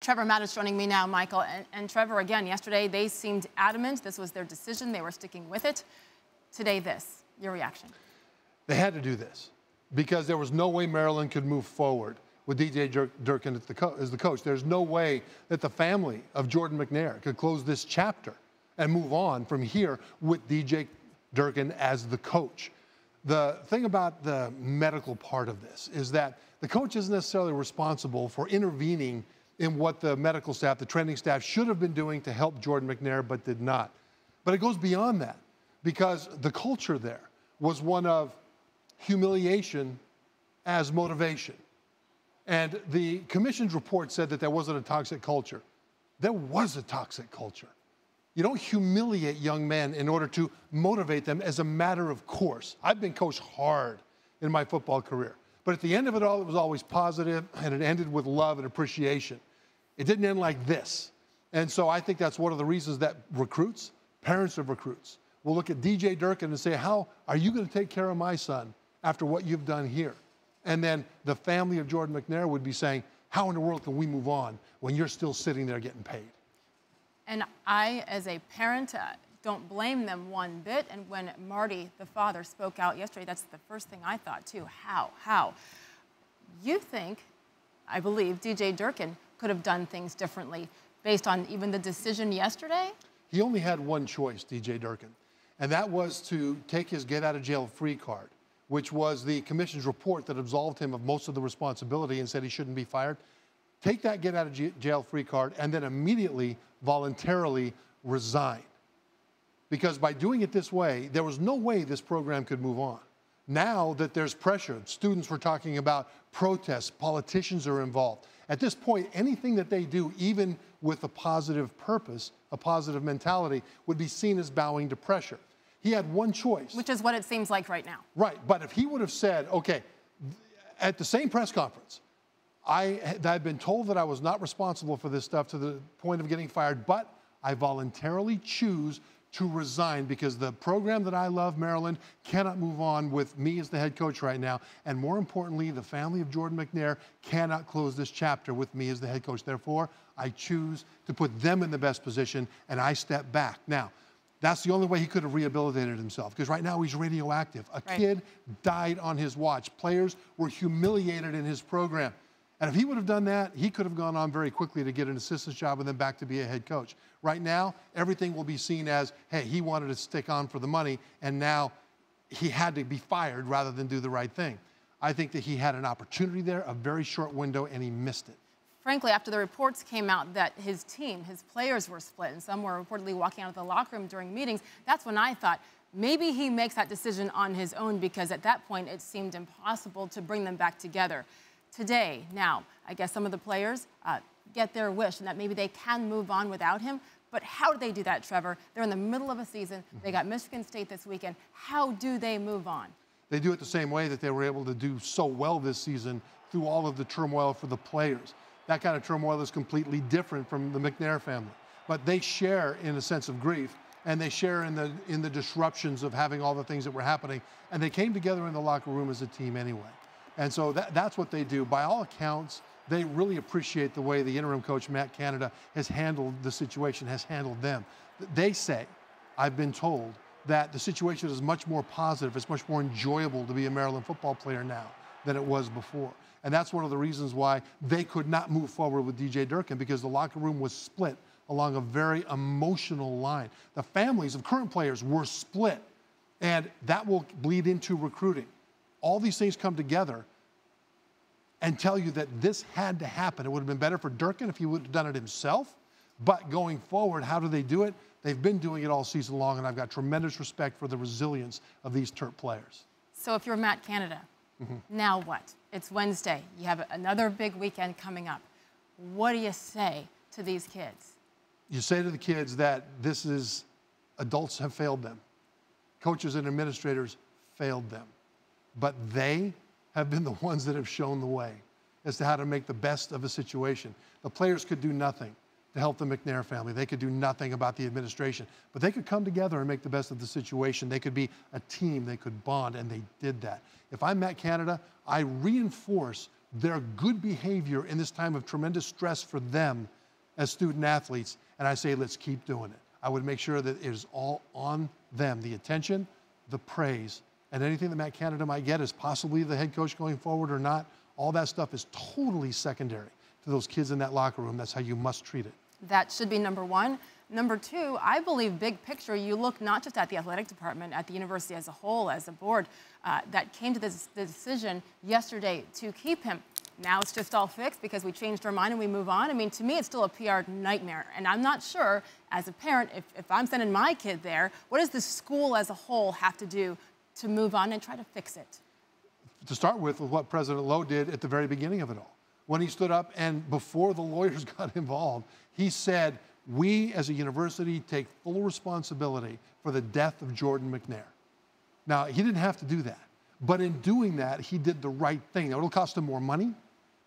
Trevor Matich joining me now, Michael. And Trevor, again, yesterday they seemed adamant. This was their decision. They were sticking with it. Today, this. Your reaction? They had to do this because there was no way Maryland could move forward with DJ Durkin as the coach. There's no way that the family of Jordan McNair could close this chapter and move on from here with DJ Durkin as the coach. The thing about the medical part of this is that the coach isn't necessarily responsible for intervening in what the medical staff, the training staff should have been doing to help Jordan McNair, but did not. But it goes beyond that because the culture there was one of humiliation as motivation. And the commission's report said that there wasn't a toxic culture. There was a toxic culture. You don't humiliate young men in order to motivate them as a matter of course. I've been coached hard in my football career. But at the end of it all, it was always positive, and it ended with love and appreciation. It didn't end like this. And so I think that's one of the reasons that recruits, parents of recruits, will look at DJ Durkin and say, how are you going to take care of my son after what you've done here? And then the family of Jordan McNair would be saying, how in the world can we move on when you're still sitting there getting paid? And I, as a parent, don't blame them one bit. And when Marty, the father, spoke out yesterday, that's the first thing I thought, too. How? You think, I believe, DJ Durkin could have done things differently based on even the decision yesterday? He only had one choice, DJ Durkin, and that was to take his get-out-of-jail-free card, which was the commission's report that absolved him of most of the responsibility and said he shouldn't be fired. Take that get-out-of-jail-free card and then immediately, voluntarily resign. Because by doing it this way, there was no way this program could move on. Now that there's pressure, students were talking about protests, politicians are involved. At this point, anything that they do, even with a positive purpose, a positive mentality, would be seen as bowing to pressure. He had one choice. Which is what it seems like right now. Right, but if he would have said, okay, at the same press conference, I've been told that I was not responsible for this stuff to the point of getting fired, but I voluntarily choose to resign because the program that I love, Maryland, cannot move on with me as the head coach right now. And more importantly, the family of Jordan McNair cannot close this chapter with me as the head coach. Therefore, I choose to put them in the best position and I step back. Now, that's the only way he could have rehabilitated himself because right now he's radioactive. A kid died on his watch. Players were humiliated in his program. And if he would have done that, he could have gone on very quickly to get an assistant's job and then back to be a head coach. Right now, everything will be seen as, hey, he wanted to stick on for the money, and now he had to be fired rather than do the right thing. I think that he had an opportunity there, a very short window, and he missed it. Frankly, after the reports came out that his team, his players were split, and some were reportedly walking out of the locker room during meetings, that's when I thought, maybe he makes that decision on his own because at that point it seemed impossible to bring them back together. Today, now, I guess some of the players get their wish and that maybe they can move on without him. But how do they do that, Trevor? They're in the middle of a season. They got Michigan State this weekend. How do they move on? They do it the same way that they were able to do so well this season through all of the turmoil for the players. That kind of turmoil is completely different from the McNair family. But they share in a sense of grief, and they share in the disruptions of having all the things that were happening. And they came together in the locker room as a team anyway. And so that's what they do. By all accounts, they really appreciate the way the interim coach, Matt Canada, has handled the situation, has handled them. They say, I've been told, that the situation is much more positive. It's much more enjoyable to be a Maryland football player now than it was before. And that's one of the reasons why they could not move forward with DJ Durkin, because the locker room was split along a very emotional line. The families of current players were split, and that will bleed into recruiting. All these things come together and tell you that this had to happen. It would have been better for Durkin if he would have done it himself. But going forward, how do they do it? They've been doing it all season long, and I've got tremendous respect for the resilience of these Terp players. So if you're Matt Canada, now what? It's Wednesday. You have another big weekend coming up. What do you say to these kids? You say to the kids that this is, adults have failed them. Coaches and administrators failed them. But they have been the ones that have shown the way as to how to make the best of a situation. The players could do nothing to help the McNair family. They could do nothing about the administration. But they could come together and make the best of the situation. They could be a team. They could bond, and they did that. If I'm Matt Canada, I reinforce their good behavior in this time of tremendous stress for them as student athletes, and I say let's keep doing it. I would make sure that it is all on them, the attention, the praise, and anything that Matt Canada might get as possibly the head coach going forward or not, all that stuff is totally secondary to those kids in that locker room. That's how you must treat it. That should be number one. Number two, I believe big picture, you look not just at the athletic department, at the university as a whole, as a board, that came to this decision yesterday to keep him. Now it's just all fixed because we changed our mind and we move on. I mean, to me, it's still a PR nightmare. And I'm not sure, as a parent, if I'm sending my kid there, what does the school as a whole have to do to move on and try to fix it? To start with what President Lowe did at the very beginning of it all. When he stood up and before the lawyers got involved, he said, we as a university take full responsibility for the death of Jordan McNair. Now, he didn't have to do that. But in doing that, he did the right thing. Now, it'll cost him more money,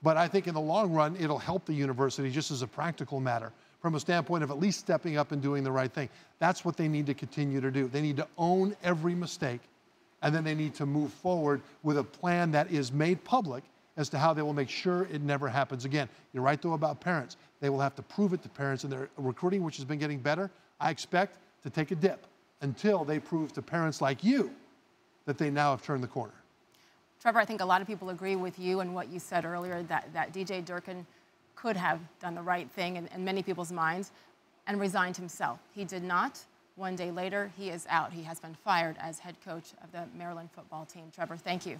but I think in the long run, it'll help the university just as a practical matter from a standpoint of at least stepping up and doing the right thing. That's what they need to continue to do. They need to own every mistake, and then they need to move forward with a plan that is made public as to how they will make sure it never happens again. You're right, though, about parents. They will have to prove it to parents in their recruiting, which has been getting better. I expect to take a dip until they prove to parents like you that they now have turned the corner. Trevor, I think a lot of people agree with you and what you said earlier, that DJ Durkin could have done the right thing in many people's minds and resigned himself. He did not. One day later, he is out. He has been fired as head coach of the Maryland football team. Trevor, thank you.